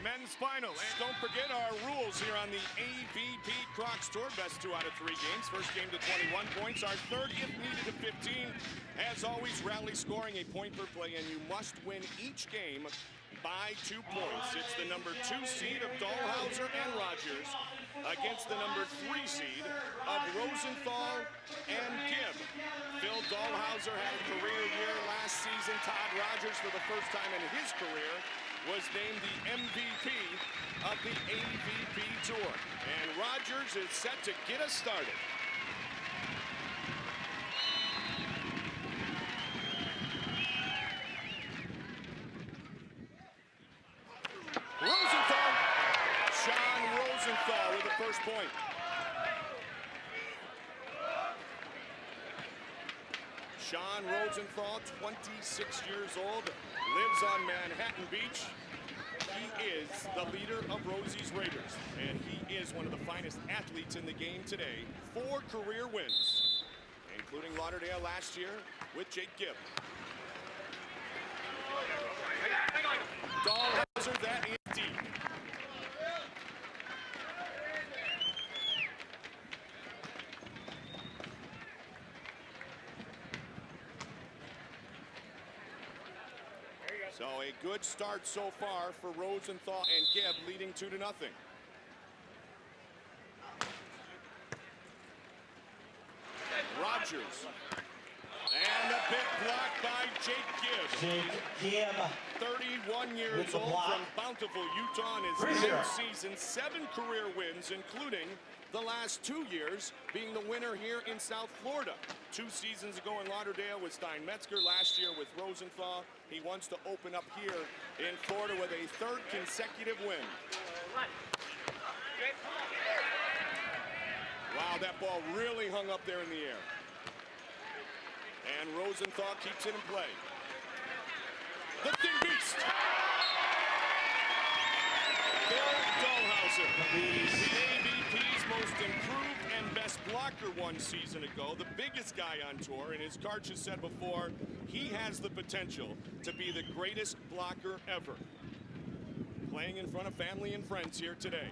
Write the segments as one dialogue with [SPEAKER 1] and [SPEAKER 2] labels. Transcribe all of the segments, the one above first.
[SPEAKER 1] men's final. And don't forget our rules here on the AVP Crocs Tour. Best 2 out of 3 games. First game to 21 points. Our third, if needed, to 15. As always, rally scoring a point per play, and you must win each game by 2 points. It's the number 2 seed of Dalhausser and Rogers against the number 3 seed of Rosenthal and Gibb. Phil Dalhausser had a career year last season. Todd Rogers, for the first time in his career, was named the MVP of the AVP Tour. And Rogers is set to get us started. Rosenthal, Sean Rosenthal with the first point. Sean Rosenthal, 26 years old, lives on Manhattan Beach. He is the leader of Rosie's Raiders, and he is one of the finest athletes in the game today. 4 career wins, including Lauderdale last year with Jake Gibb. Dalhausser, that is deep. So a good start so far for Rosenthal and Gibb, leading 2-0. Rogers. And a big block by Jake Gibb. 31 years old from Bountiful, Utah, in his 9th season. 7 career wins, including the last 2 years being the winner here in South Florida. 2 seasons ago in Lauderdale with Steinmetzger, last year with Rosenthal. He wants to open up here in Florida with a 3rd consecutive win. Wow, that ball really hung up there in the air. And Rosenthal keeps it in play. The Thin Beast. Phil Dalhausser, the AVP's most improved and best blocker 1 season ago, the biggest guy on tour, and as Karch has said before, he has the potential to be the greatest blocker ever. Playing in front of family and friends here today.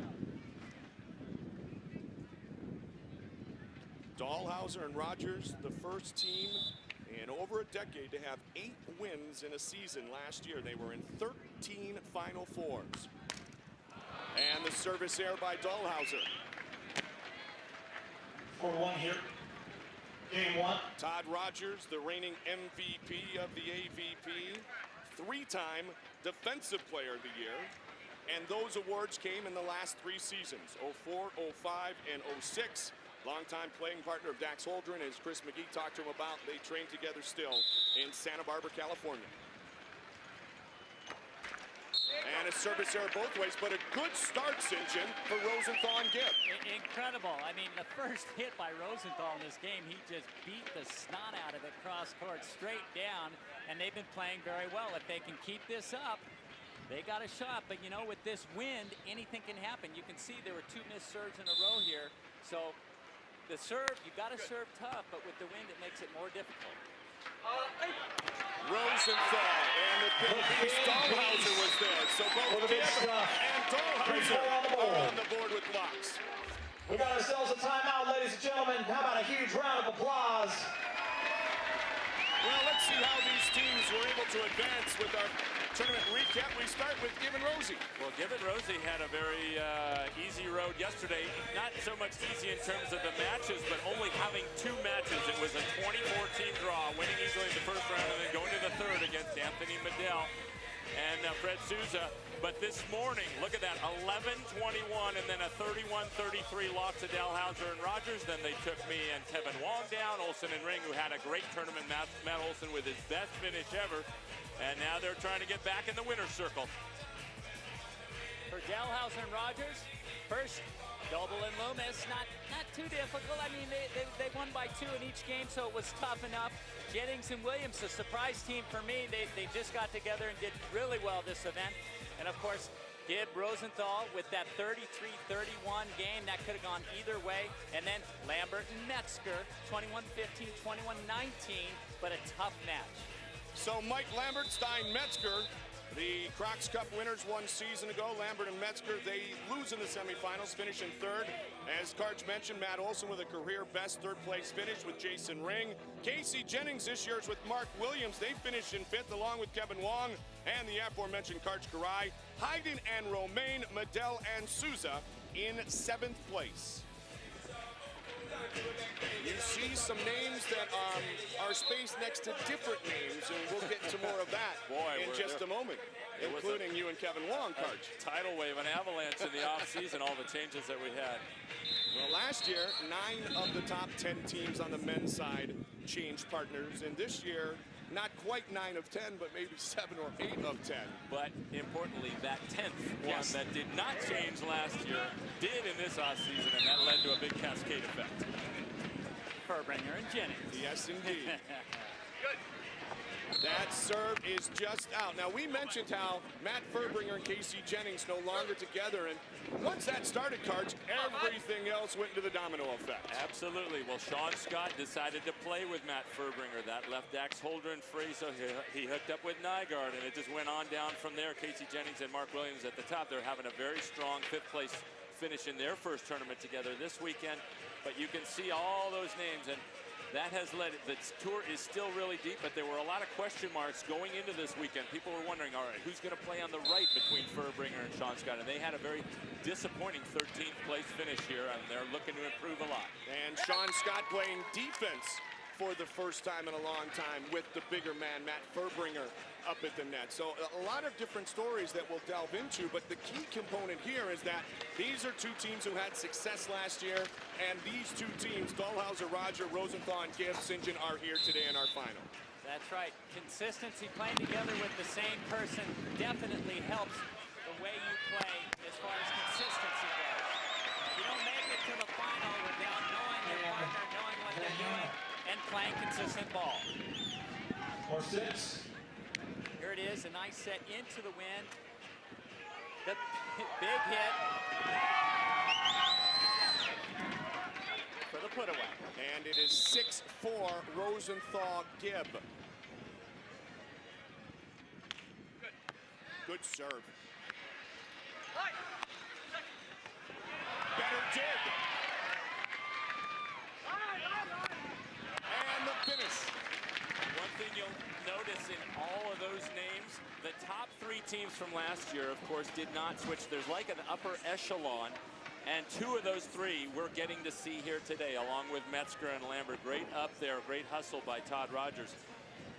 [SPEAKER 1] Dalhausser and Rogers, the first team in over a decade to have 8 wins in a season last year. They were in 13 Final Fours. And the service error by Dalhausser.
[SPEAKER 2] 4-1 here. Game 1.
[SPEAKER 1] Todd Rogers, the reigning MVP of the AVP, 3-time Defensive Player of the Year. And those awards came in the last 3 seasons, 04, 05, and 06. Longtime playing partner of Dax Holdren, as Chris McGee talked to him about. They train together still in Santa Barbara, California. And a service error both ways, but a good start, St-John, for Rosenthal and Gibb.
[SPEAKER 3] Incredible. I mean, the first hit by Rosenthal in this game, he just beat the snot out of it cross court straight down, and they've been playing very well. If they can keep this up, they got a shot. But, you know, with this wind, anything can happen. You can see there were 2 missed serves in a row here. So the serve, you got to serve tough, but with the wind, it makes it more difficult.
[SPEAKER 1] Rosenthal and the Thin Beast, Dalhausser was there. So both Gibb and Dalhausser are on the board with blocks.
[SPEAKER 2] We got ourselves a timeout, ladies and gentlemen. How about a huge round of applause?
[SPEAKER 1] Well, let's see how these teams were able to advance with our tournament recap. We start with Gibb and Rosie.
[SPEAKER 4] Well, Gibb and Rosie had a very easy road yesterday. Not so much easy in terms of the matches, but only having 2 matches. It was a 24-team draw, winning easily in the first round and then going to the 3rd against Anthony Medell and Fred Souza. But this morning, look at that, 11-21 and then a 31-33 loss to Dalhausser and Rogers. Then they took me and Kevin Wong down. Olsen and Ring, who had a great tournament. Matt Olsen with his best finish ever. And now they're trying to get back in the winner's circle.
[SPEAKER 3] For Dalhausser and Rogers, first double and Loomis, not too difficult. I mean, they won by 2 in each game, so it was tough enough. Jennings and Williams, a surprise team for me. They just got together and did really well this event. And of course, Gibb, Rosenthal with that 33-31 game. That could have gone either way. And then Lambert and Metzger, 21-15, 21-19, but a tough match.
[SPEAKER 1] So Mike Lambert, Stein Metzger, The Crocs Cup winners 1 season ago, Lambert and Metzger, they lose in the semifinals, finish in 3rd. As Karch mentioned, Matt Olson with a career-best 3rd-place finish with Jason Ring. Casey Jennings this year is with Mark Williams. They finished in 5th along with Kevin Wong and the aforementioned Karch Karai. Hayden and Romaine, Medell and Souza in 7th place. You see some names that are spaced next to different names, and we'll get to more of that in just a moment, including you and Kevin Wong, Karch.
[SPEAKER 4] Tidal wave, an avalanche in the offseason, all the changes that we had.
[SPEAKER 1] Well, last year, 9 of the top 10 teams on the men's side changed partners, and this year, not quite 9 of 10, but maybe 7 or 8 of 10.
[SPEAKER 4] But importantly, that 10th one that did not change last year did in this offseason, and that led to a big cascade effect.
[SPEAKER 3] Furbringer and Jennings.
[SPEAKER 1] Yes, indeed. Good. That serve is just out. Now, we mentioned how Matt Furbringer and Casey Jennings no longer together, and once that started, Karch, everything else went into the domino effect.
[SPEAKER 4] Absolutely. Well, Sean Scott decided to play with Matt Furbringer. That left Dax Holder and free, so he hooked up with Nygaard, and it just went on down from there. Casey Jennings and Mark Williams at the top. They're having a very strong 5th-place finish in their first tournament together this weekend. But you can see all those names, and that has led, the tour is still really deep, but there were a lot of question marks going into this weekend. People were wondering, all right, who's going to play on the right between Furbringer and Sean Scott? And they had a very disappointing 13th place finish here, and they're looking to improve a lot.
[SPEAKER 1] And Sean Scott playing defense for the first time in a long time with the bigger man, Matt Furbringer, up at the net. So a lot of different stories that we'll delve into, but the key component here is that these are 2 teams who had success last year, and these 2 teams, Dalhausser, Roger, Rosenthal, and Gibb, St. John, are here today in our final.
[SPEAKER 3] That's right. Consistency, playing together with the same person definitely helps the way you play as far as consistency goes. You don't make it to the final without knowing your partner, knowing what they're doing, and playing consistent ball.
[SPEAKER 2] Or 6.
[SPEAKER 3] Here it is, a nice set into the wind. The big hit for the put away.
[SPEAKER 1] And it is 6-4 Rosenthal Gibb. Good serve. Better dig. And the finish.
[SPEAKER 4] One thing you'll notice in all of those names, the top 3 teams from last year, of course, did not switch. There's like an upper echelon, and 2 of those 3 we're getting to see here today, along with Metzger and Lambert. Great up there, great hustle by Todd Rogers.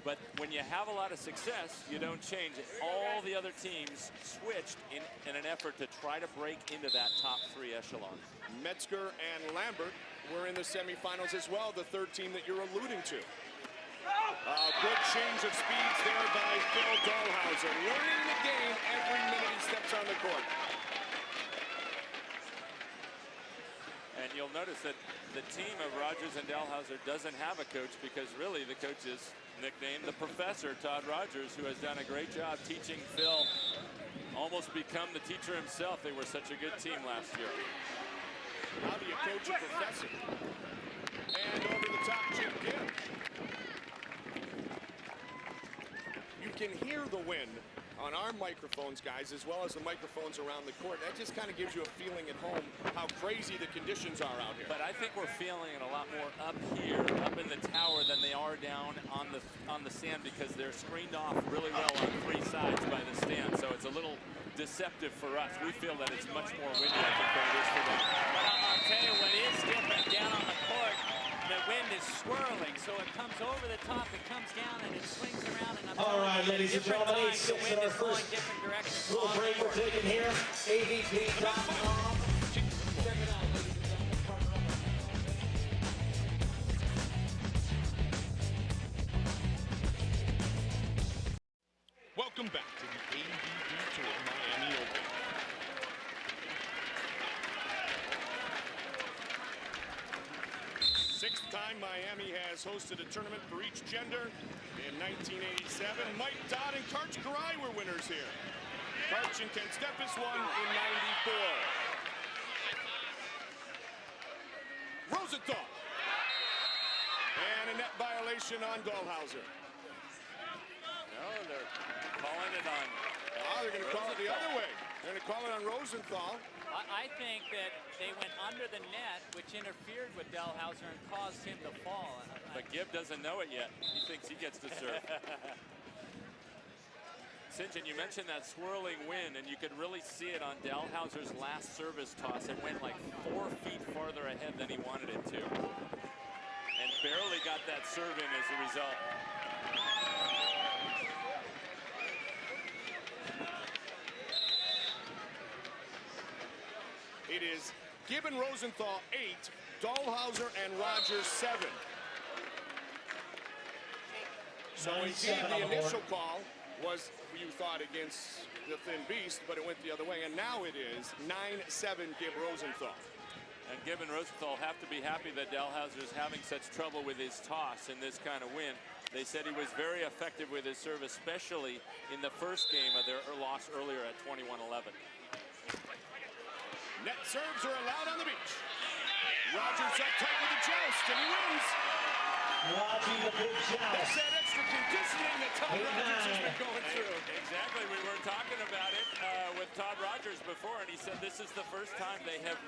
[SPEAKER 4] But when you have a lot of success, you don't change it. All the other teams switched in an effort to try to break into that top 3 echelon.
[SPEAKER 1] Metzger and Lambert were in the semifinals as well, the 3rd team that you're alluding to. Good change of speeds there by Phil Dalhausser, learning the game every minute he steps on the court.
[SPEAKER 4] And you'll notice that the team of Rogers and Dalhausser doesn't have a coach, because really the coach is nicknamed the Professor, Todd Rogers, who has done a great job teaching Phil, almost become the teacher himself. They were such a good team last year.
[SPEAKER 1] How do you coach a professor? And over the top, Jim Gibb. You can hear the wind on our microphones, guys, as well as the microphones around the court. That just kind of gives you a feeling at home how crazy the conditions are out here.
[SPEAKER 4] But I think we're feeling it a lot more up here, up in the tower, than they are down on the sand, because they're screened off really well on 3 sides by the stand. So it's a little deceptive for us. We feel that it's much more windy, I think, than it is for them.
[SPEAKER 3] But I'll tell you what is different down on the court. The wind is swirling, so it comes over the top, it comes down, and it swings around. And
[SPEAKER 2] All right, ladies and gentlemen, 8-6
[SPEAKER 3] the wind
[SPEAKER 2] in our
[SPEAKER 3] is blowing
[SPEAKER 2] first
[SPEAKER 3] different directions.
[SPEAKER 2] little break we're taking here. AVP.com. Check it out, ladies and gentlemen.
[SPEAKER 1] Welcome back to the AVP Tour Miami Open. Sixth time Miami has hosted a tournament for each gender. In 1987, Mike Dodd and Karch Karai were winners here. Karch and Ken Steppes won in 94. Rosenthal. And a net violation on Dalhausser.
[SPEAKER 4] No, they're calling it on
[SPEAKER 1] Oh, they're going to call it the other way. They're going to call it on Rosenthal.
[SPEAKER 3] I think that they went under the net, which interfered with Dalhausser and caused him to fall.
[SPEAKER 4] But Gibb doesn't know it yet. He thinks he gets to serve. St. John, you mentioned that swirling wind, and you could really see it on Dalhausser's last service toss. It went like 4 feet farther ahead than he wanted it to. And barely got that serve in as a result.
[SPEAKER 1] It is Gibb and Rosenthal 8, Dalhausser and Rogers 7. So indeed, the initial call was, you thought, against the Thin Beast, but it went the other way. And now it is 9-7 Gibb Rosenthal.
[SPEAKER 4] And Gibb and Rosenthal have to be happy that Dalhausser is having such trouble with his toss in this kind of wind. They said he was very effective with his serve, especially in the first game of their loss earlier at 21-11.
[SPEAKER 1] Net serves are allowed on the beach. Rogers up tight with the joust, and he wins.
[SPEAKER 2] Watching the big
[SPEAKER 1] That's
[SPEAKER 2] joust.
[SPEAKER 1] that extra conditioning that Todd Rogers has been going through.
[SPEAKER 4] Exactly. We were talking about it with Todd Rogers before, and he said this is the first time they have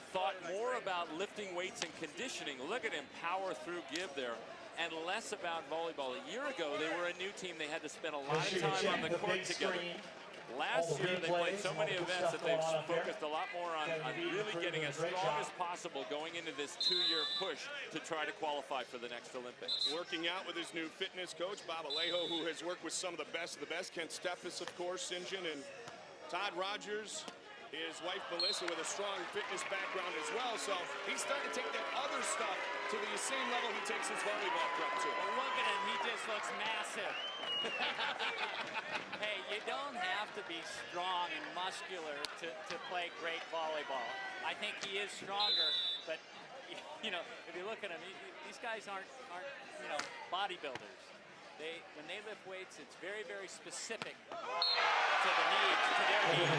[SPEAKER 4] thought more about lifting weights and conditioning. Look at him power through Gibb there, and less about volleyball. A year ago, they were a new team. They had to spend a lot of time on the court together. Last year, they played so many events that they've focused a lot more on really getting as strong as possible going into this 2-year push to try to qualify for the next Olympics.
[SPEAKER 1] Working out with his new fitness coach, Bob Alejo, who has worked with some of the best of the best. Kent Steffes, of course, St. John, and Todd Rogers, his wife Melissa, with a strong fitness background as well. So he's starting to take that other stuff to the same level he takes his volleyball prep to.
[SPEAKER 3] Well, look at him. He just looks massive. Hey, you don't have to be strong and muscular to play great volleyball. I think he is stronger, but you know, if you look at him, these guys aren't bodybuilders. When they lift weights, it's very, very specific to the needs, to their needs.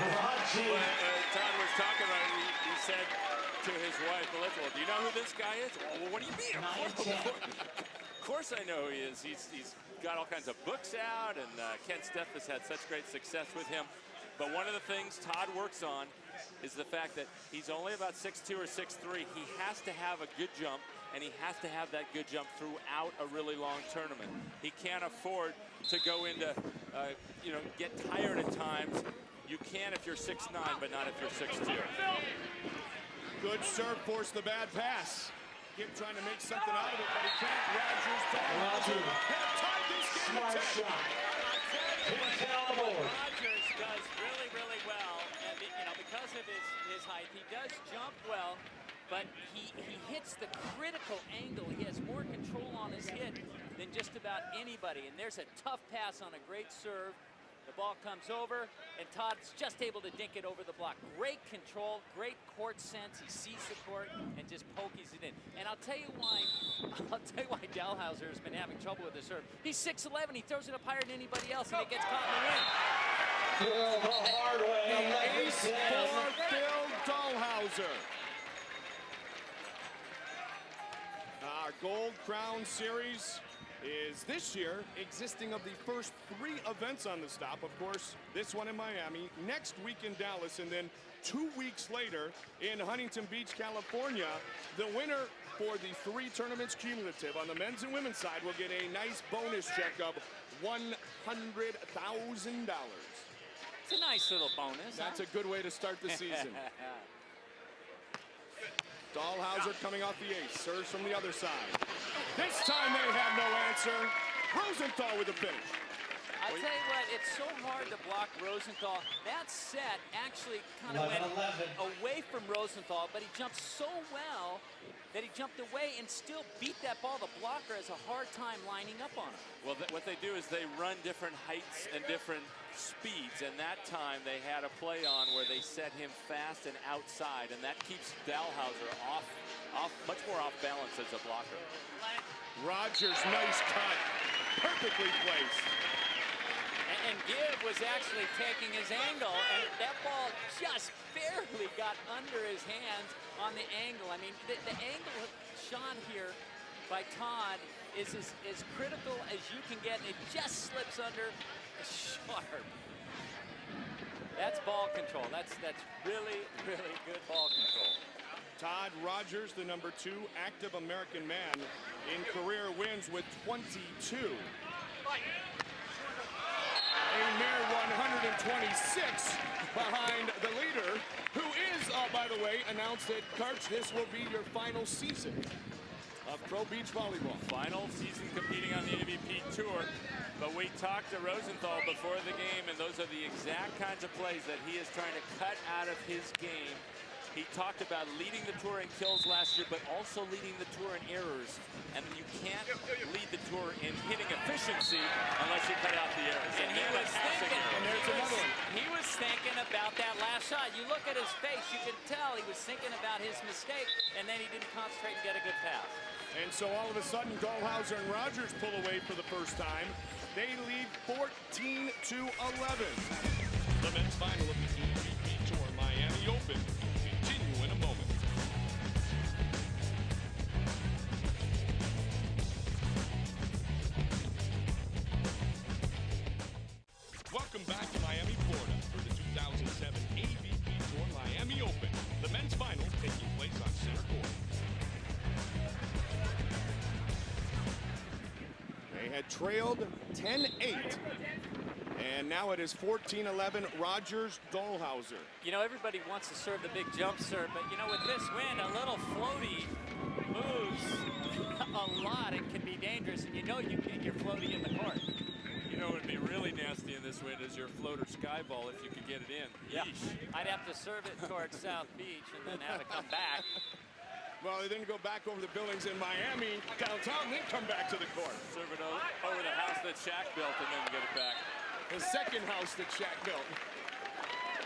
[SPEAKER 4] Todd was talking about it. He said to his wife, Melissa, well, do you know who this guy is? Well, what do you mean? Of course I know who he is. He's got all kinds of books out, and Kent Steffes had such great success with him. But one of the things Todd works on is the fact that he's only about 6'2" or 6'3". He has to have a good jump, and he has to have that good jump throughout a really long tournament. He can't afford to go into, get tired at times. You can if you're 6'9", but not if you're 6'2".
[SPEAKER 1] Good serve, forced the bad pass. Gibb trying to make something out of it, but he can't. Rogers have tied this game
[SPEAKER 2] Smart
[SPEAKER 1] to 10.
[SPEAKER 2] shot.
[SPEAKER 3] Rogers does really, really well, and because of his height, he does jump well, but he hits the critical angle. He has more control on his hit than just about anybody, and there's a tough pass on a great serve. The ball comes over, and Todd's just able to dink it over the block. Great control, great court sense. He sees the court and just pokies it in. And I'll tell you why Dalhausser has been having trouble with the serve. He's 6'11". He throws it up higher than anybody else, and it gets caught in the wind.
[SPEAKER 2] The hard way.
[SPEAKER 1] Ace for Phil Dalhausser. Our Gold Crown Series is this year existing of the first 3 events on the stop. Of course, this one in Miami, next week in Dallas, and then 2 weeks later in Huntington Beach, California. The winner for the 3 tournaments cumulative on the men's and women's side will get a nice bonus check of $100,000.
[SPEAKER 3] It's a nice little bonus.
[SPEAKER 1] That's a good way to start the season. Dalhausser coming off the ace, serves from the other side. This time they have no answer. Rosenthal with the finish.
[SPEAKER 3] I'll tell you what, it's so hard to block Rosenthal. That set actually kind of went away from Rosenthal, but he jumped so well that he jumped away and still beat that ball. The blocker has a hard time lining up on him.
[SPEAKER 4] Well, what they do is they run different heights and different speeds, and that time they had a play on where they set him fast and outside, and that keeps Dalhausser off much more off balance as a blocker.
[SPEAKER 1] Rogers, nice cut, perfectly placed.
[SPEAKER 3] And Gibb was actually taking his angle, and that ball just barely got under his hands on the angle. I mean, the angle shot here by Todd is as critical as you can get. It just slips under sharp. That's ball control. That's really, really good ball control.
[SPEAKER 1] Todd Rogers, the #2 active American man in career wins with 22. A mere 126 behind the leader, who is, by the way, announced that, Karch, this will be your final season of pro beach volleyball.
[SPEAKER 4] Final season competing on the AVP Tour. But we talked to Rosenthal before the game, and those are the exact kinds of plays that he is trying to cut out of his game. He talked about leading the tour in kills last year, but also leading the tour in errors. And you can't lead the tour in hitting efficiency unless you cut out the errors.
[SPEAKER 3] And he was thinking,
[SPEAKER 1] And there's another one.
[SPEAKER 3] he was thinking about that last shot. You look at his face, you can tell he was thinking about his mistake, and then he didn't concentrate and get a good pass.
[SPEAKER 1] And so all of a sudden, Dalhausser and Rogers pull away for the first time. They lead 14-11. The men's final of the AVP Tour Miami Open continue in a moment. Welcome back to Miami, Florida for the 2007 AVP Tour Miami Open. The men's final taking place on center court. They had trailed 10-8, and now it is 14-11 Rogers Dalhausser.
[SPEAKER 3] You know, everybody wants to serve the big jump serve, but you know, with this wind, a little floaty moves a lot. It can be dangerous, and you know you can get your floaty in the court.
[SPEAKER 4] You know what would be really nasty in this wind is your floater sky ball if you could get it in.
[SPEAKER 3] Yeah,
[SPEAKER 4] Yeesh.
[SPEAKER 3] I'd have to serve it towards South Beach and then have it come back.
[SPEAKER 1] Well, they didn't go back over the buildings in Miami, downtown, then come back to the court.
[SPEAKER 4] Serve it over the house that Shaq built and then get it back.
[SPEAKER 1] The second house that Shaq built.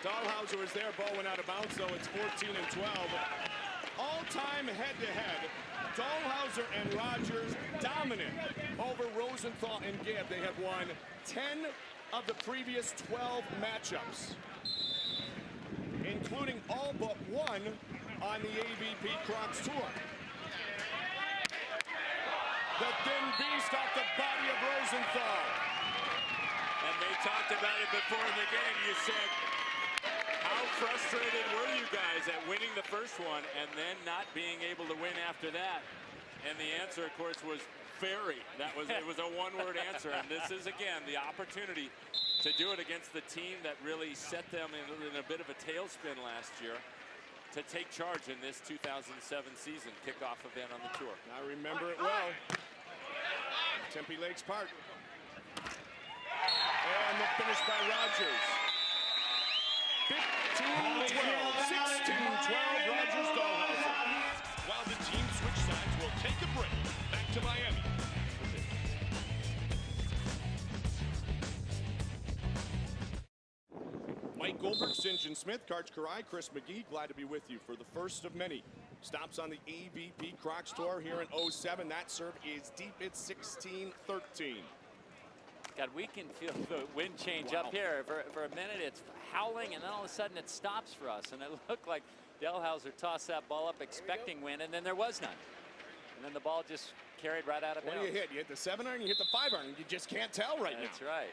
[SPEAKER 1] Dalhausser was there, ball went out of bounds, though it's 14-12. All-time head-to-head, Dalhausser and Rogers dominant over Rosenthal and Gibb. They have won 10 of the previous 12 matchups, including all but one on the AVP Crocs Tour. The thin beast off the body of Rosenthal.
[SPEAKER 4] And they talked about it before the game. You said, how frustrated were you guys at winning the first one and then not being able to win after that? And the answer, of course, was very. It was a one-word answer. And this is, again, the opportunity to do it against the team that really set them in a bit of a tailspin last year, to take charge in this 2007 season kickoff event on the tour.
[SPEAKER 1] I remember it well. Tempe Lakes Park. And the finish by Rogers. 15-12, 16-12, Rogers Dalhausser. While the team switch sides, will take a break. Back to Miami. Mike Goldberg, St. John Smith, Karch Karai, Chris McGee, glad to be with you for the first of many stops on the AVP Crocs Tour here in 07. That serve is deep. It's 16-13.
[SPEAKER 3] God, we can feel the wind change up here. For a minute, it's howling, and then all of a sudden it stops for us. And it looked like Dalhausser tossed that ball up expecting wind, and then there was none. And then the ball just carried right out of bounds.
[SPEAKER 1] What do you hit? You hit the 7-iron, you hit the 5-iron. You just can't tell right now.
[SPEAKER 3] That's right.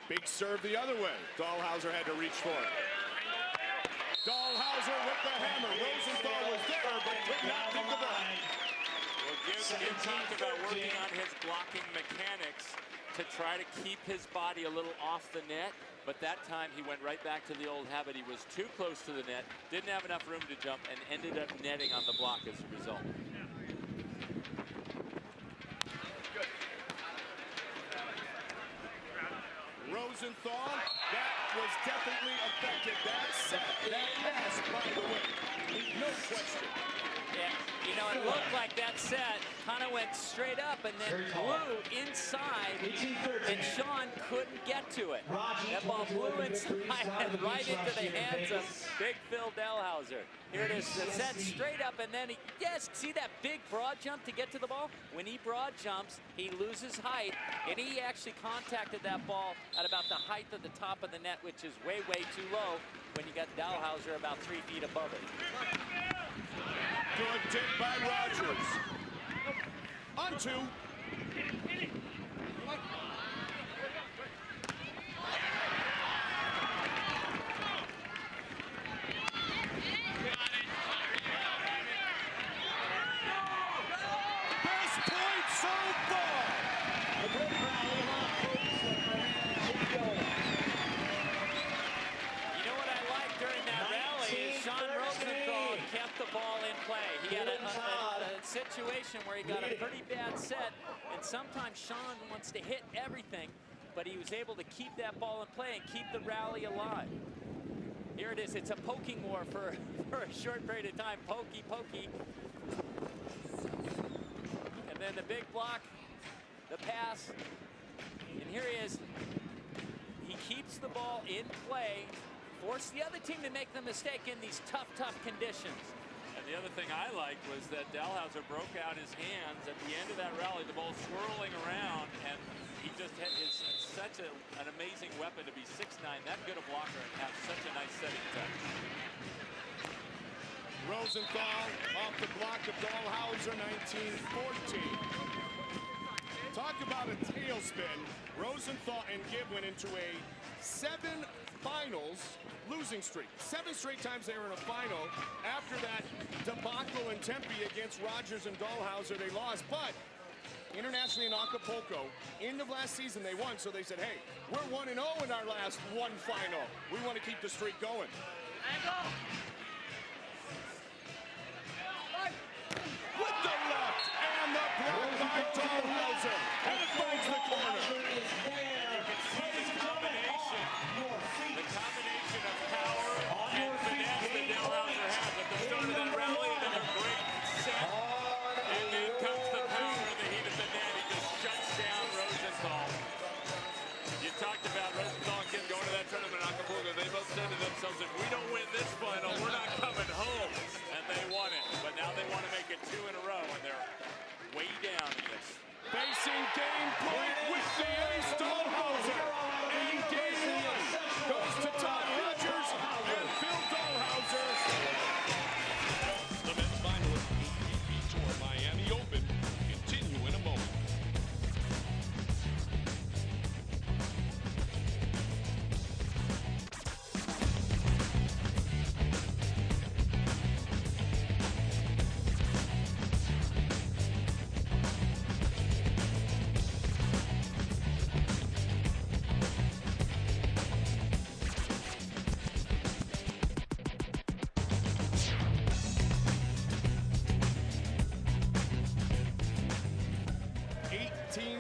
[SPEAKER 1] Big serve the other way. Dalhausser had to reach for it. Dalhausser with the hammer. Rosenthal was there, but could not pick the ball.
[SPEAKER 4] Well, Gibb talked about working on his blocking mechanics to try to keep his body a little off the net, but that time he went right back to the old habit. He was too close to the net, didn't have enough room to jump, and ended up netting on the block as a result.
[SPEAKER 1] Rosenthal, that was definitely affected. That set, that pass, by the way, no question.
[SPEAKER 3] Yeah, you know, it looked like that set kind of went straight up and then blew inside, and Sean couldn't get to it. That ball blew inside and right into the hands of big Phil Dalhausser. Here it is, the set straight up, and then he, yes, see that big broad jump to get to the ball? When he broad jumps, he loses height, and he actually contacted that ball at about the height of the top of the net, which is way, way too low when you got Dalhausser about 3 feet above it.
[SPEAKER 1] Good dig by Rogers. On two.
[SPEAKER 3] keep the ball in play. He had a situation where he got a pretty bad set, and sometimes Sean wants to hit everything, but he was able to keep that ball in play and keep the rally alive. Here it is. It's a poking war for a short period of time. Pokey, pokey. And then the big block, the pass, and here he is. He keeps the ball in play, force the other team to make the mistake in these tough conditions.
[SPEAKER 4] And the other thing I liked was that Dalhausser broke out his hands at the end of that rally, the ball swirling around, and he just is such an amazing weapon to be 6'9", that good a blocker, and have such a nice setting touch.
[SPEAKER 1] Rosenthal off the block of Dalhausser, 1914. Talk about a tailspin. Rosenthal and Gibb went into a 7 finals losing streak. 7 straight times they were in a final. After that debacle in Tempe against Rogers and Dalhausser, they lost. But internationally in Acapulco, end of last season, they won. So they said, hey, we're 1-0 in our last one final. We want to keep the streak going. With the left and the block by Dalhausser. And it finds the corner.
[SPEAKER 4] You can see this combination. The combination of power and finesse that Dalhausser has at the start of that rally, and then a great set. And then comes the power of the heat of the net. He just shuts down Rosenthal. You talked about Rosenthal and Gibb going to that tournament in Acapulco. They both said to themselves, if we don't win this final, we're not coming home. And they won it. But now they want to make it 2 in a row, and they're way down in this.
[SPEAKER 1] Facing game point with the ace, Dalhausser. And game 1 goes to Todd Rogers and Phil Dalhausser. The men's final of the AVP Tour Miami Open continue in a moment.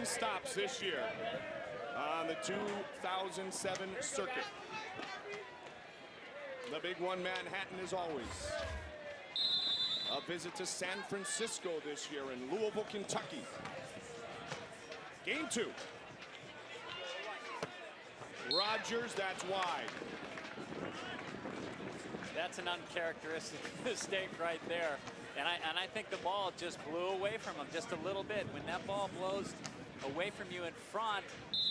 [SPEAKER 1] Stops this year on the 2007 circuit. The big one, Manhattan, as always. A visit to San Francisco this year in Louisville, Kentucky. Game 2. Rogers, that's wide.
[SPEAKER 3] That's an uncharacteristic mistake right there. And I think the ball just blew away from him just a little bit. When that ball blows away from you in front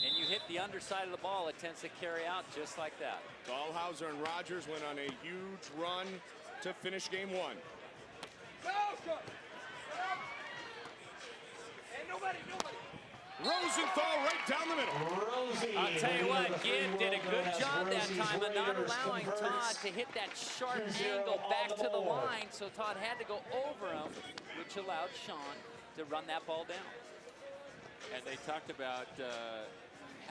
[SPEAKER 3] and you hit the underside of the ball, it tends to carry out just like that.
[SPEAKER 1] Dalhausser and Rogers went on a huge run to finish game 1. Rosenthal right down the middle.
[SPEAKER 3] I'll tell you what, Gibb did a good job that time of not allowing Todd to hit that sharp angle back to the line, so Todd had to go over him, which allowed Sean to run that ball down.
[SPEAKER 4] And they talked about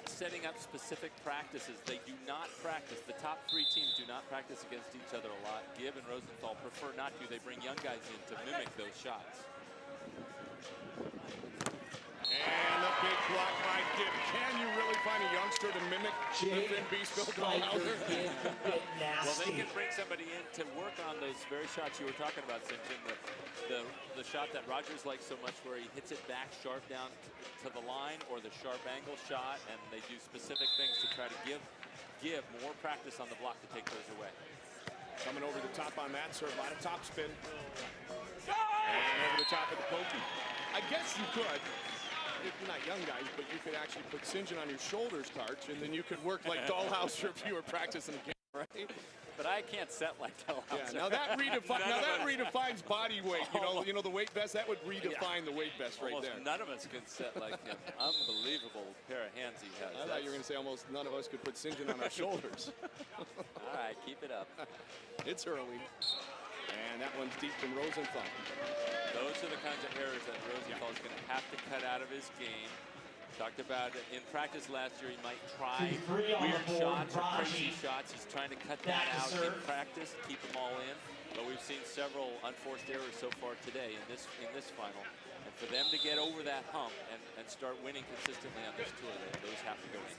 [SPEAKER 4] setting up specific practices. They do not practice. The top 3 teams do not practice against each other a lot. Gibb and Rosenthal prefer not to. They bring young guys in to mimic those shots.
[SPEAKER 1] And a big block by Gibb. Can you really find a youngster to mimic the Finn Beast Phil Dalhausser?
[SPEAKER 4] Well, they can bring somebody in to work on those very shots you were talking about, Simpson. The shot that Rogers likes so much, where he hits it back sharp down to the line, or the sharp angle shot, and they do specific things to try to give more practice on the block to take those away.
[SPEAKER 1] Coming over the top on that, sir. A lot of top spin. And over the top of the pokey. I guess you could. You're not young guys, but you could actually put St. John on your shoulders, Karch, and then you could work like Dalhausser if you were practicing a game, right?
[SPEAKER 3] But I can't set like Dalhausser.
[SPEAKER 1] Yeah, now that redefines body weight. You know the weight vest. That would redefine the weight vest right there.
[SPEAKER 4] None of us can set like him. Unbelievable pair of hands he has.
[SPEAKER 1] I thought you were going to say almost none of us could put St. John on our shoulders.
[SPEAKER 3] All right, keep it up.
[SPEAKER 1] It's early. And that one's deep from Rosenthal.
[SPEAKER 4] Those are the kinds of errors that Rosenthal is going to have to cut out of his game Talked about it in practice last year, he might try
[SPEAKER 2] 2-3 on
[SPEAKER 4] weird
[SPEAKER 2] the board
[SPEAKER 4] shots
[SPEAKER 2] for
[SPEAKER 4] or crazy
[SPEAKER 2] Raji.
[SPEAKER 4] shots. He's trying to cut
[SPEAKER 2] Back
[SPEAKER 4] that
[SPEAKER 2] to
[SPEAKER 4] out
[SPEAKER 2] serve.
[SPEAKER 4] in practice, keep them all in. But we've seen several unforced errors so far today in this final. And for them to get over that hump and start winning consistently on this tour, those have to go in.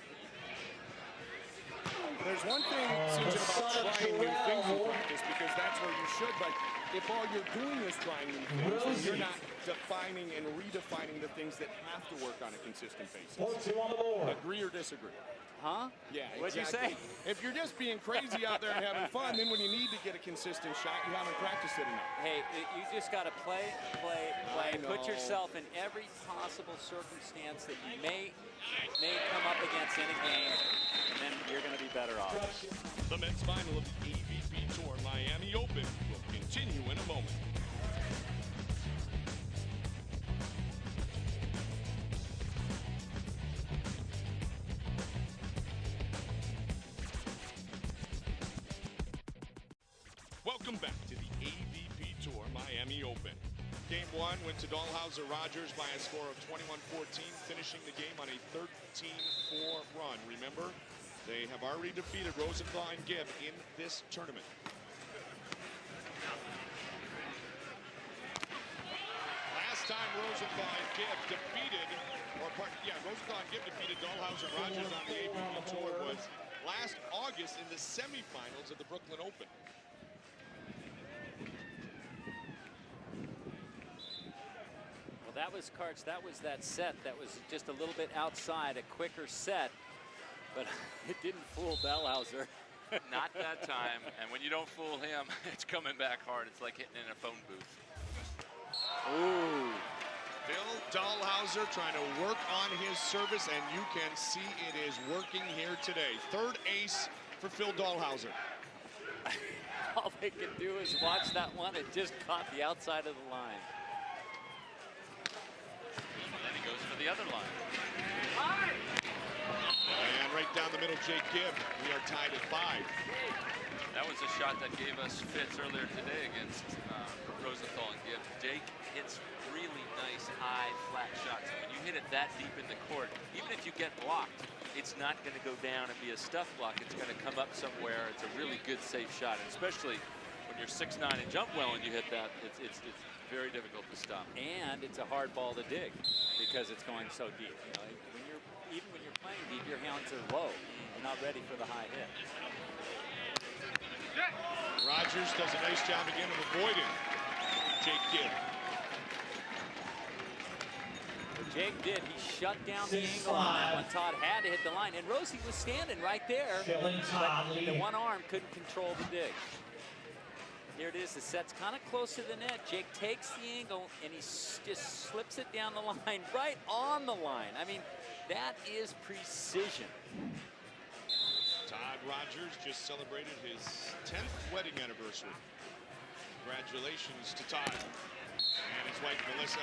[SPEAKER 1] There's one thing, Susan, about trying new things in practice, because that's where you should, but if all you're doing is trying new things, then you're not defining and redefining the things that have to work on a consistent basis.
[SPEAKER 2] 4-2 on the board.
[SPEAKER 1] Agree or disagree?
[SPEAKER 3] Huh?
[SPEAKER 1] Yeah,
[SPEAKER 3] What'd
[SPEAKER 1] exactly.
[SPEAKER 3] you say?
[SPEAKER 1] If you're just being crazy out there and having fun, then when you need to get a consistent shot, you haven't practiced it enough.
[SPEAKER 3] Hey, you just got to play.
[SPEAKER 1] I
[SPEAKER 3] Put
[SPEAKER 1] know.
[SPEAKER 3] yourself in every possible circumstance that you may come up against in a game, and then you're going to be better off.
[SPEAKER 1] The men's final of the AVP Tour Miami Open will continue in a moment. Welcome back to the AVP Tour Miami Open. Game one went to Dalhausser Rogers by a score of 21-14, finishing the game on a 13-4 run. Remember, they have already defeated Rosenthal and Gibb in this tournament. Last time Rosenthal and Gibb defeated, Rosenthal and Gibb defeated Dalhausser Rogers on the AVP Tour was last August in the semifinals of the Brooklyn Open.
[SPEAKER 3] Well, that was Karts. That was that set. That was just a little bit outside, a quicker set, but it didn't fool Dalhausser.
[SPEAKER 4] Not that time. And when you don't fool him, it's coming back hard. It's like hitting in a phone booth.
[SPEAKER 3] Ooh.
[SPEAKER 1] Phil Dalhausser trying to work on his service, and you can see it is working here today. Third ace for Phil Dalhausser.
[SPEAKER 3] All they can do is watch that one. It just caught the outside of the line.
[SPEAKER 4] And then he goes for the other line.
[SPEAKER 1] And right down the middle, Jake Gibb. We are tied at 5.
[SPEAKER 4] That was a shot that gave us fits earlier today against Rosenthal and Gibb. Jake hits really nice, high, flat shots. And when you hit it that deep in the court, even if you get blocked, it's not going to go down and be a stuff block. It's going to come up somewhere. It's a really good, safe shot, and especially when you're 6'9" and jump well and you hit that, it's very difficult to stop.
[SPEAKER 3] And it's a hard ball to dig because it's going so deep. You know, even when you're playing deep, your hands are low. You're not ready for the high hit.
[SPEAKER 1] Rogers does a nice job again of avoiding Jake Gibb.
[SPEAKER 3] Jake did. He shut down the angle on that one. Todd had to hit the line, and Rosie was standing right there, but the one arm couldn't control the dig. Here it is. The set's kind of close to the net. Jake takes the angle, and he just slips it down the line, right on the line. I mean, that is precision.
[SPEAKER 1] Todd Rogers just celebrated his 10th wedding anniversary. Congratulations to Todd and his wife, Melissa.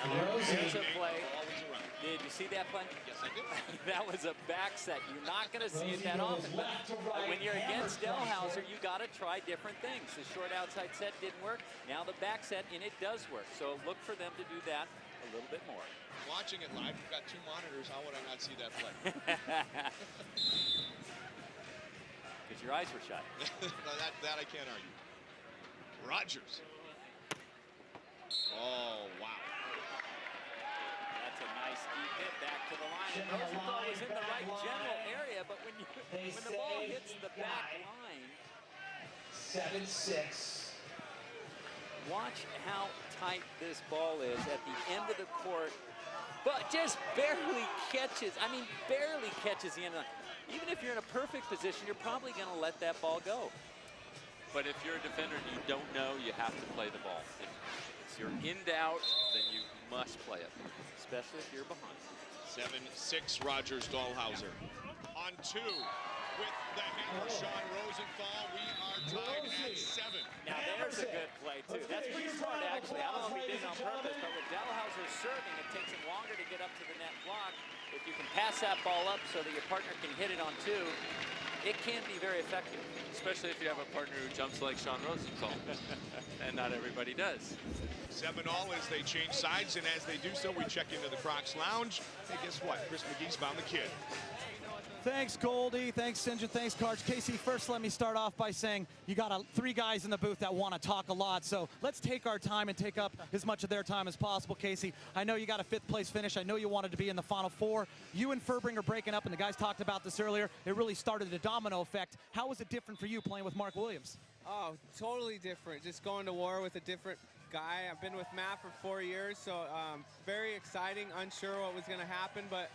[SPEAKER 3] Here's a play.
[SPEAKER 1] Always around.
[SPEAKER 3] Did you see that play?
[SPEAKER 1] Yes, I did.
[SPEAKER 3] That was a back set. You're not going to see it that often, but when you're against Dalhausser, you got to try different things. The short outside set didn't work. Now the back set, and it does work. So look for them to do that a little bit more.
[SPEAKER 1] Watching it live, we've got 2 monitors. How would I not see that play?
[SPEAKER 3] Because your eyes were shut.
[SPEAKER 1] No, that I can't argue. Rogers. Oh, wow.
[SPEAKER 3] That's a nice deep hit back to the line. And Rosenthal was in the right general area, but when the ball hits the back line,
[SPEAKER 2] 7-6.
[SPEAKER 3] watch how tight this ball is at the end of the court, but just barely catches. I mean, barely catches the end of the line. Even if you're in a perfect position, you're probably going to let that ball go.
[SPEAKER 4] But if you're a defender and you don't know, you have to play the ball. If you're in doubt, then you must play it.
[SPEAKER 3] Especially if you're behind.
[SPEAKER 1] 7-6 Rogers Dalhausser. On 2 with the hammer, Sean Rosenthal. We are tied at 7.
[SPEAKER 3] Now there's a good play too. That's pretty smart actually. I don't know if he did it on purpose, but with Dalhausser serving, it takes him longer to get up to the net block. If you can pass that ball up so that your partner can hit it on 2, it can be very effective.
[SPEAKER 4] Especially if you have a partner who jumps like Sean Rosenthal. And not everybody does.
[SPEAKER 1] 7-all as they change sides, and as they do so, we check into the Crocs lounge. Hey, guess what? Chris McGee's found the kid.
[SPEAKER 5] Thanks, Goldie. Thanks, St. John. Thanks, Karch. Casey, first let me start off by saying you got 3 guys in the booth that want to talk a lot, so let's take our time and take up as much of their time as possible. Casey, I know you got a 5th place finish. I know you wanted to be in the Final Four. You and Furbringer breaking up, and the guys talked about this earlier. It really started a domino effect. How was it different for you playing with Mark Williams?
[SPEAKER 6] Oh, totally different. Just going to war with a different guy. I've been with Matt for 4 years, so very exciting. Unsure what was going to happen, but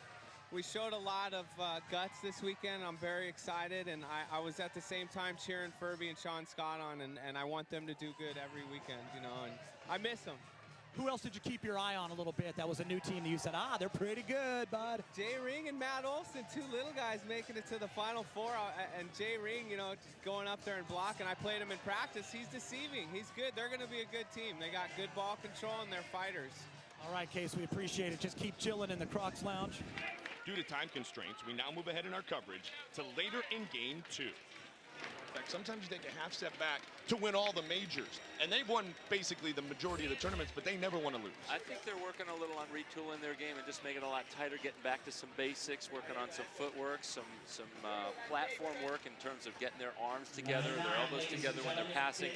[SPEAKER 6] we showed a lot of guts this weekend. I'm very excited, and I was at the same time cheering Furby and Sean Scott on, and I want them to do good every weekend, you know, and I miss them.
[SPEAKER 5] Who else did you keep your eye on a little bit? That was a new team that you said, they're pretty good, bud.
[SPEAKER 6] Jay Ring and Matt Olson, 2 little guys making it to the Final Four, and Jay Ring, you know, just going up there and blocking. I played him in practice. He's deceiving. He's good. They're going to be a good team. They got good ball control, and they're fighters.
[SPEAKER 5] All right, Case, we appreciate it. Just keep chilling in the Crocs lounge.
[SPEAKER 1] Due to time constraints, we now move ahead in our coverage to later in game 2. In fact, sometimes you take a half step back to win all the majors. And they've won basically the majority of the tournaments, but they never want to lose.
[SPEAKER 4] I think they're working a little on retooling their game and just making it a lot tighter, getting back to some basics, working on some footwork, some platform work in terms of getting their arms together, their elbows together when they're passing.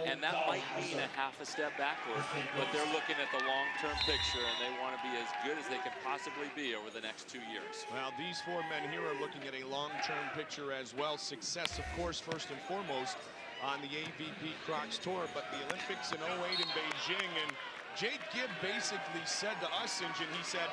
[SPEAKER 4] And that might mean a half a step backward, but they're looking at the long-term picture, and they want to be as good as they can possibly be over the next 2 years.
[SPEAKER 1] Well, these 4 men here are looking at a long-term picture as well. Success, of course, first and foremost on the AVP Crocs Tour, but the Olympics in 08 in Beijing. And Jake Gibb basically said to us, St. John, he said,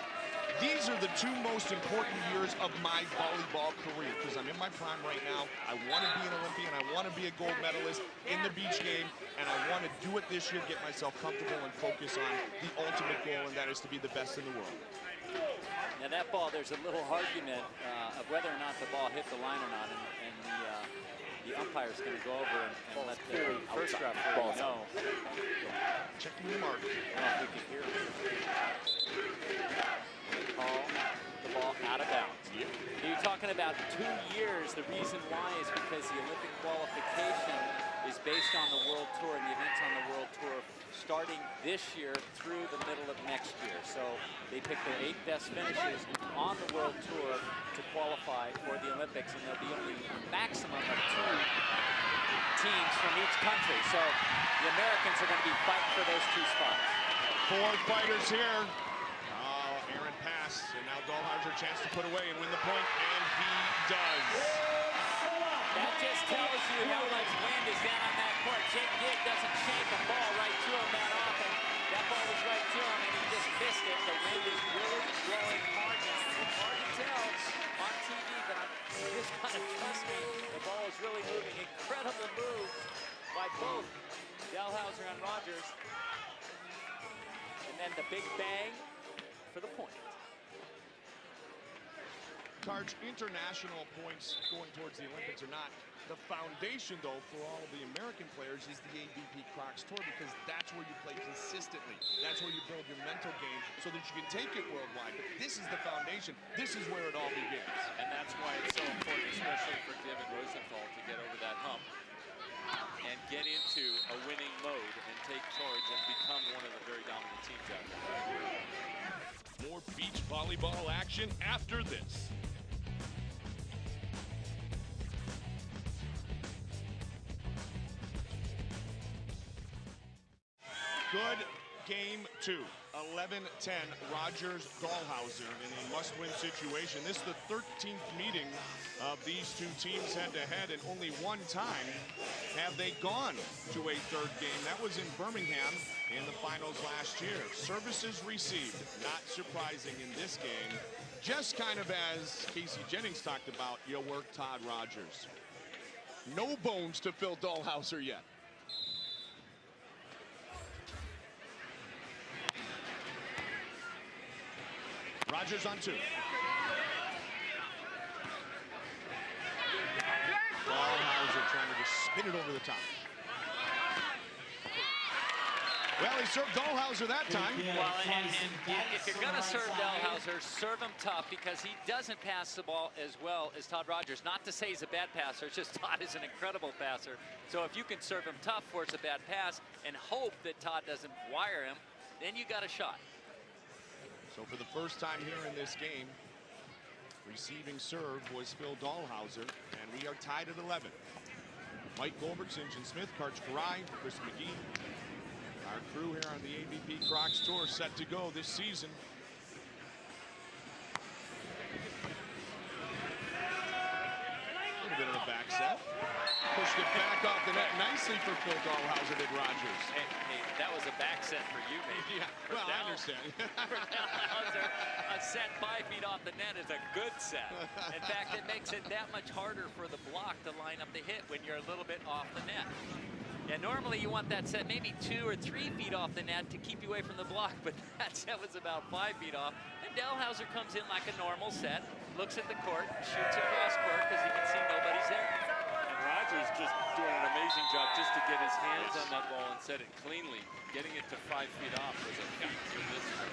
[SPEAKER 1] these are the 2 most important years of my volleyball career, because I'm in my prime right now. I want to be an Olympian. I want to be a gold medalist in the beach game, and I want to do it this year, get myself comfortable and focus on the ultimate goal, and that is to be the best in the world.
[SPEAKER 3] Now that ball, there's a little argument of whether or not the ball hit the line or not, and the umpire's going to go over and let the first referee know.
[SPEAKER 1] Checking the mark.
[SPEAKER 3] I don't know if we can hear it. Call the ball out of bounds.
[SPEAKER 1] Yep.
[SPEAKER 3] You're talking about 2 years. The reason why is because the Olympic qualification is based on the World Tour, and the events on the World Tour starting this year through the middle of next year. So they pick their 8 best finishes on the World Tour to qualify for the Olympics, and there'll be only a maximum of 2 teams from each country. So the Americans are going to be fighting for those 2 spots.
[SPEAKER 1] 4 fighters here. Aaron pass, and now Dalhausser a chance to put away and win the point, and he does.
[SPEAKER 3] That just tells you how much wind is down on that court. Jake Gibb doesn't shank a ball right to him that often. That ball was right to him, and he just missed it. The wind is really blowing hard now. It's hard to tell on TV, but I'm just kind of trusting the ball is really moving. Incredible move by both Dalhausser and Rogers. And then the big bang for the point.
[SPEAKER 1] Karch, international points going towards the Olympics or not, the foundation, though, for all of the American players is the AVP Crocs Tour, because that's where you play consistently. That's where you build your mental game so that you can take it worldwide. But this is the foundation. This is where it all begins.
[SPEAKER 4] And that's why it's so important, especially for Gibb and Rosenthal, to get over that hump and get into a winning mode and take charge and become one of the very dominant teams out there.
[SPEAKER 1] More beach volleyball action after this. Good game 2. 11-10, Rogers Dalhausser in a must-win situation. This is the 13th meeting of these 2 teams head-to-head, and only one time have they gone to a 3rd game. That was in Birmingham in the finals last year. Services received, not surprising in this game. Just kind of as Casey Jennings talked about, you work Todd Rogers. No bones to Phil Dalhausser yet. Rogers on 2. Dalhausser trying to just spin it over the top. Well, he served Dalhausser that time.
[SPEAKER 3] Well, and if you're going to serve Dalhausser, serve him tough, because he doesn't pass the ball as well as Todd Rogers. Not to say he's a bad passer, it's just Todd is an incredible passer. So if you can serve him tough, force a bad pass, and hope that Todd doesn't wire him, then you got a shot.
[SPEAKER 1] So for the first time here in this game, receiving serve was Phil Dalhausser, and we are tied at 11. Mike Goldberg, St. John Smith, Karch Karai, Chris McGee. Our crew here on the AVP Crocs Tour set to go this season. A little bit of a back set. Pushed it back off the net nicely for Phil Dalhausser, did Rogers.
[SPEAKER 3] Hey, that was a back set for you, maybe.
[SPEAKER 1] Yeah, well, I understand.
[SPEAKER 3] For Dalhausser, a set 5 feet off the net is a good set. In fact, it makes it that much harder for the block to line up the hit when you're a little bit off the net. Yeah, normally you want that set maybe 2 or 3 feet off the net to keep you away from the block, but that set was about 5 feet off. And Dalhausser comes in like a normal set, looks at the court, shoots across court because he can see nobody's there.
[SPEAKER 4] And Rogers just doing an amazing job just to get his hands on that ball and set it cleanly. Getting it to 5 feet off was a feat for this one.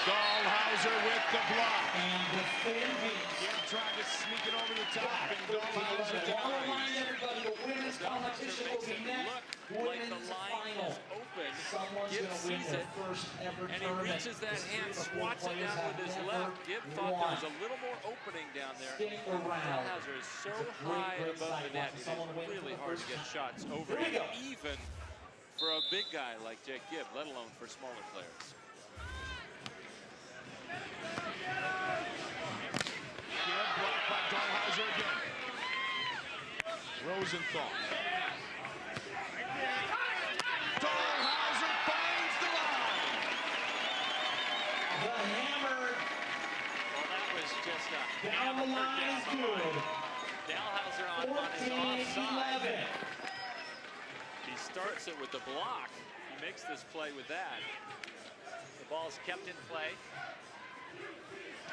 [SPEAKER 1] Dalhausser with the block.
[SPEAKER 2] And defending.
[SPEAKER 1] Gibb tried to sneak it over the top, and Dalhausser denies.
[SPEAKER 2] Everybody, the women's competition will be next.
[SPEAKER 4] Like the
[SPEAKER 2] Women's
[SPEAKER 4] line
[SPEAKER 2] final.
[SPEAKER 4] is open.
[SPEAKER 2] Someone's
[SPEAKER 4] Gibb
[SPEAKER 2] going to win
[SPEAKER 4] sees
[SPEAKER 2] their
[SPEAKER 4] it,
[SPEAKER 2] first ever
[SPEAKER 4] and he
[SPEAKER 2] tournament.
[SPEAKER 4] reaches that hand,
[SPEAKER 2] The
[SPEAKER 4] swats it
[SPEAKER 2] players
[SPEAKER 4] down
[SPEAKER 2] have
[SPEAKER 4] with his
[SPEAKER 2] never
[SPEAKER 4] left. Gibb thought there was
[SPEAKER 2] won.
[SPEAKER 4] a little more opening down there.
[SPEAKER 2] Stick around.
[SPEAKER 4] Dalhausser is so
[SPEAKER 2] It's a
[SPEAKER 4] high
[SPEAKER 2] great
[SPEAKER 4] above
[SPEAKER 2] sight
[SPEAKER 4] the net,
[SPEAKER 2] watching
[SPEAKER 4] it
[SPEAKER 2] someone win
[SPEAKER 4] is
[SPEAKER 2] for
[SPEAKER 4] really
[SPEAKER 2] the
[SPEAKER 4] hard to
[SPEAKER 2] first
[SPEAKER 4] get
[SPEAKER 2] time.
[SPEAKER 4] shots over
[SPEAKER 2] Here we
[SPEAKER 4] him,
[SPEAKER 2] go.
[SPEAKER 4] even for a big guy like Jake Gibb, let alone for smaller players.
[SPEAKER 1] Gibb blocked by Dalhausser again. Rosenthal. Dalhausser finds the line.
[SPEAKER 2] The hammer
[SPEAKER 3] Well, that was just a
[SPEAKER 2] down the line is good.
[SPEAKER 3] Dalhausser on his offside.
[SPEAKER 2] 14-11.
[SPEAKER 4] He starts it with the block. He makes this play with that.
[SPEAKER 3] The ball's kept in play,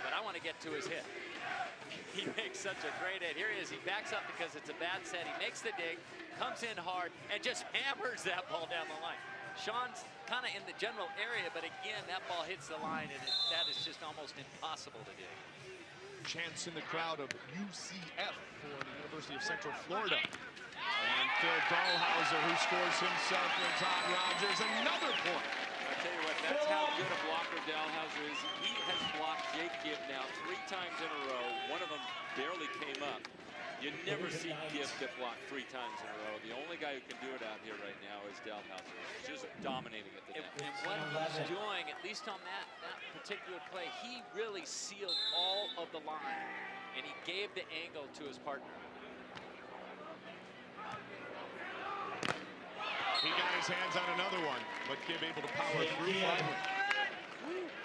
[SPEAKER 3] but I want to get to his hit. He makes such a great hit. Here he is. He backs up because it's a bad set. He makes the dig, comes in hard, and just hammers that ball down the line. Sean's kind of in the general area, but again, that ball hits the line, and that is just almost impossible to dig.
[SPEAKER 1] Chants in the crowd of UCF for the University of Central Florida. And Phil Dalhausser, who scores himself with Todd Rogers, another point.
[SPEAKER 4] I tell you what, that's how good a blocker Dalhausser is. He has blocked Jake Gibb now 3 times in a row. One of them barely came up. You never see Gibb get blocked 3 times in a row. The only guy who can do it out here right now is Dalhausser. He's just dominating at the net.
[SPEAKER 3] And what he's doing, at least on that particular play, he really sealed all of the line, and he gave the angle to his partner.
[SPEAKER 1] He got his hands on another one, but Gibb able to power through finally.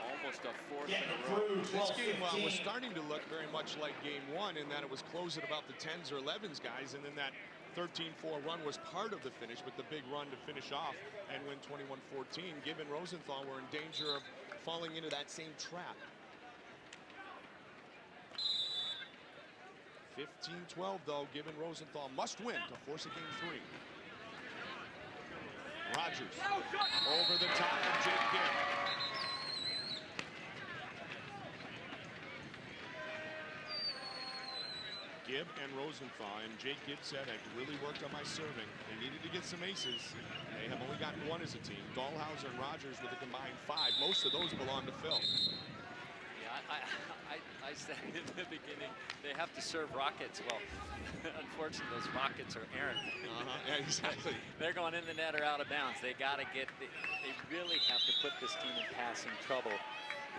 [SPEAKER 4] Almost a 4th in
[SPEAKER 2] Getting
[SPEAKER 4] a row.
[SPEAKER 2] through.
[SPEAKER 1] This game was
[SPEAKER 2] 12-15.
[SPEAKER 1] starting to look very much like game 1 in that it was close at about the 10s or 11s, guys, and then that 13-4 run was part of the finish, but the big run to finish off and win 21-14. Gibb and Rosenthal were in danger of falling into that same trap. 15-12, though. Gibb and Rosenthal must win to force a game 3. Rogers over the top of Jake Gibb. Gibb and Rosenthal, and Jake Gibb said, I've really worked on my serving. They needed to get some aces. They have only gotten 1 as a team. Dalhausser and Rogers with a combined 5. Most of those belong to Phil.
[SPEAKER 3] Yeah, I said in the beginning, they have to serve rockets. Well, unfortunately, those rockets are errant.
[SPEAKER 1] Yeah, exactly.
[SPEAKER 3] They're going in the net or out of bounds. They got to get, they really have to put this team in passing trouble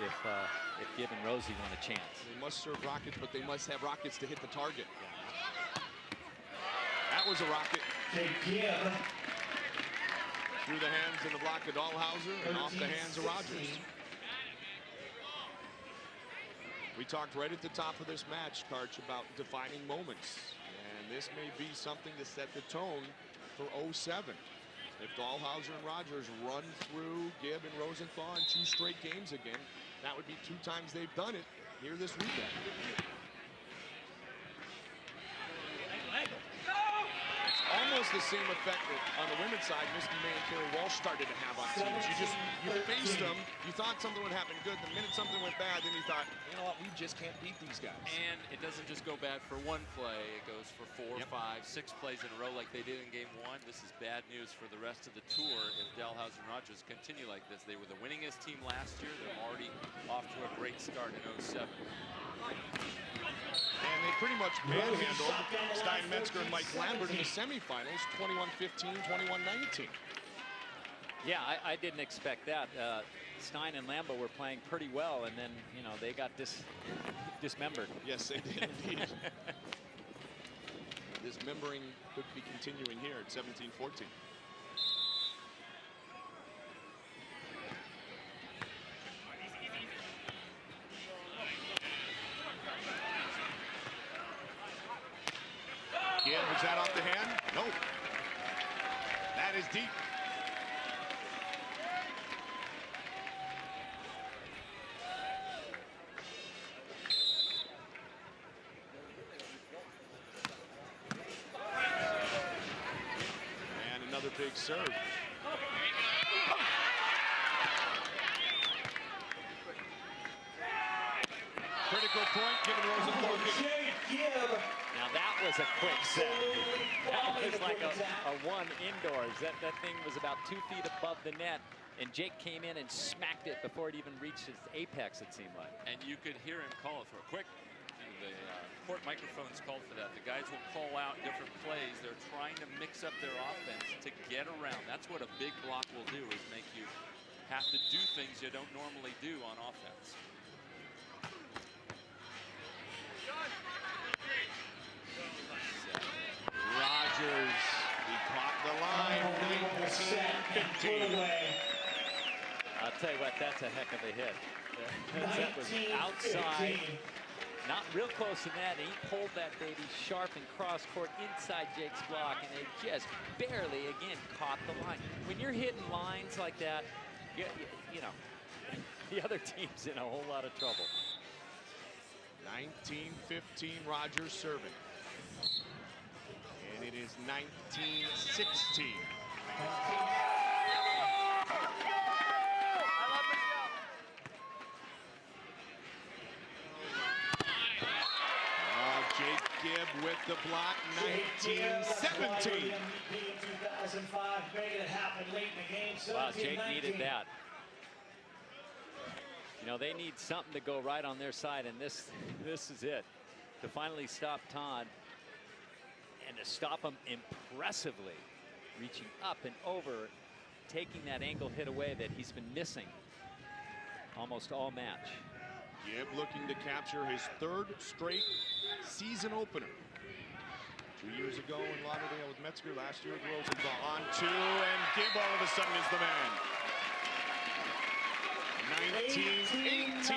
[SPEAKER 3] if Gibb and Rosie want a chance.
[SPEAKER 1] They must serve rockets, but they must have rockets to hit the target. That was a rocket.
[SPEAKER 2] Jake Gibb.
[SPEAKER 1] Through the hands and the block of Dalhausser and off the hands of Rogers. We talked right at the top of this match, Karch, about defining moments. And this may be something to set the tone for 07. If Dalhausser and Rogers run through Gibb and Rosenthal in 2 straight games again, that would be 2 times they've done it here this weekend. It's almost almost the same effect that on the women's side Misty May and Carrie Walsh started to have on teams. You faced them, you thought something would happen good, the minute something went bad, then you thought, you know what, we just can't beat these guys.
[SPEAKER 4] And it doesn't just go bad for one play, it goes for 4, 5, 6 plays in a row like they did in game 1. This is bad news for the rest of the tour if Dalhausser and Rogers continue like this. They were the winningest team last year. They're already off to a great start in 07.
[SPEAKER 1] And they pretty much manhandled Stein Metzger and Mike Lambert in the semifinals, 21-15, 21-19.
[SPEAKER 3] Yeah, I didn't expect that. Stein and Lambert were playing pretty well, and then, you know, they got dismembered.
[SPEAKER 1] Yes, they did indeed. Dismembering could be continuing here at 17-14. Gibb, is that off the hand? Nope. That is deep. And another big serve. Critical point given Rosenthal.
[SPEAKER 3] Now that was a quick set. That was like a one indoors. That thing was about 2 feet above the net, and Jake came in and smacked it before it even reached its apex, it seemed like.
[SPEAKER 4] And you could hear him call it for a quick. The court microphones called for that. The guys will call out different plays. They're trying to mix up their offense to get around. That's what a big block will do, is make you have to do things you don't normally do on offense.
[SPEAKER 1] Rogers, he caught the line, 19-15.
[SPEAKER 3] I'll tell you what, that's a heck of a hit. That was outside, not real close to net. He pulled that baby sharp and cross court inside Jake's block, and it just barely, again, caught the line. When you're hitting lines like that, you know, the other team's in a whole lot of trouble.
[SPEAKER 1] 19-15, Rogers serving. And it is 19-16. Jake Gibb with the block, 19-17.
[SPEAKER 3] Wow, Jake needed that. You know, they need something to go right on their side, and this is it. To finally stop Todd, and to stop him impressively, reaching up and over, taking that angle hit away that he's been missing almost all match.
[SPEAKER 1] Gibb looking to capture his 3rd straight season opener. 2 years ago in Lauderdale with Metzger, last year with Rosenthal. On 2, and Gibb all of a sudden is the man. 19-18.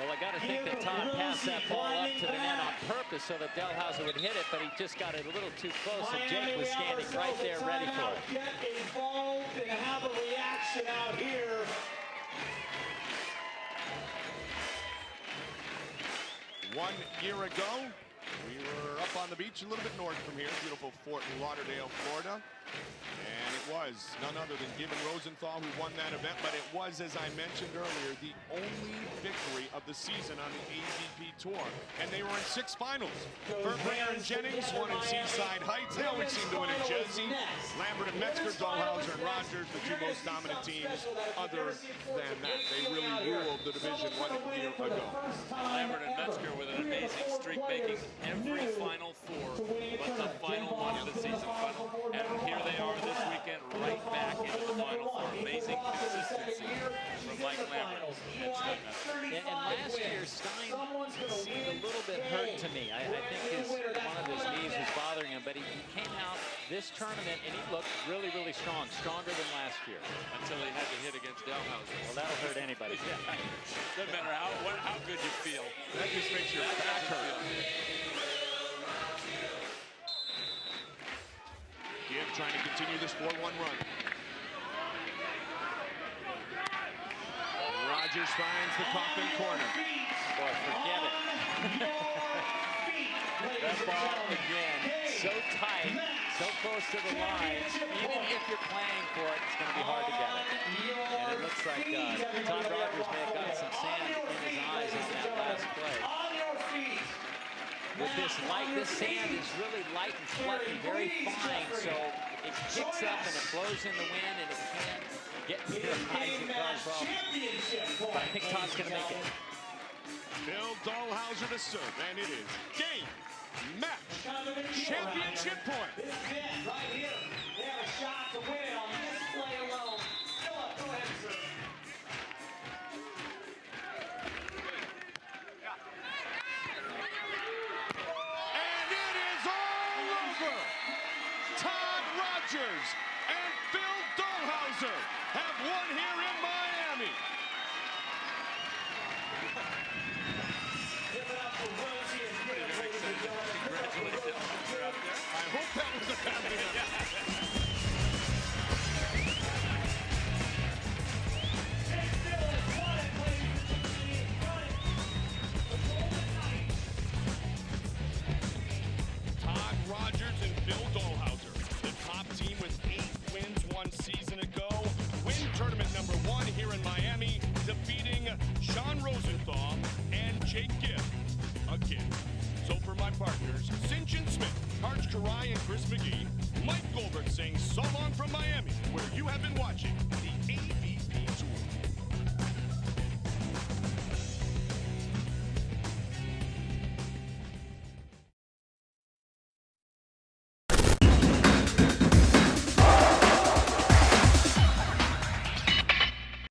[SPEAKER 3] Well, I got to think that Todd passed that ball up to the net on purpose so that Dalhausser would hit it, but he just got it a little too close, and Jake was standing right there ready for it.
[SPEAKER 2] Get involved and have a reaction out here.
[SPEAKER 1] 1 year ago, we were up on the beach a little bit north from here, beautiful Fort Lauderdale, Florida. And it was none other than Gibb and Rosenthal who won that event, but it was, as I mentioned earlier, the only victory of the season on the AVP Tour. And they were in 6 finals. Fernbringer and Jennings won in Seaside Heights. They always seem to win in Jersey. Lambert and Metzger, Dalhausser and Rogers, the 2 most dominant teams. Other than that, they really ruled the division 1 year ago.
[SPEAKER 4] Lambert and Metzger with an amazing streak, making every Final Four but the final one of the season final. And here they are this weekend, right back into the Final Four. Amazing consistency from Mike Lambert and Stein Metzger.
[SPEAKER 3] And last year, Stein seemed a little bit hurt to me. I think one of his knees was bothering him, but he came out this tournament and he looked really, really strong, stronger than last year.
[SPEAKER 4] Until he had to hit against Dalhausser.
[SPEAKER 3] Well, that'll hurt anybody.
[SPEAKER 4] Doesn't matter how good you feel.
[SPEAKER 1] That just makes your back hurt. Gibb trying to continue this 4-1 run. Rogers finds the coffin corner.
[SPEAKER 3] Boy, forget it. That ball, again, so tight, so close to the line. Even if you're playing for it, it's going to be hard to get it. And it looks like Todd Rogers may have got some sand in his eyes on that last play. With this light, this sand is really light and fluffy, very fine, so it kicks up and it blows in the wind, and it can get to your eyes and cause problems. But I think Todd's going to make it.
[SPEAKER 1] Phil Dalhausser to serve, and it is game, match, championship point.
[SPEAKER 2] This is it right here. They have a shot to win it on this play alone. Philip, go ahead, sir.
[SPEAKER 1] And it is all over. Todd Rogers and Phil Dalhausser have won here in Miami.
[SPEAKER 2] Give it up for Rosie and Gibb, ladies and gentlemen.
[SPEAKER 1] I hope that was a family. Todd Rogers and Phil Dalhausser, the top team with 8 wins 1 season ago, win tournament number 1 here in Miami, defeating Sean Rosenthal and Jake Gibb again. So for my partners, St. John Smith, Karch Karai, and Chris McGee, Mike Goldberg saying so long from Miami, where you have been watching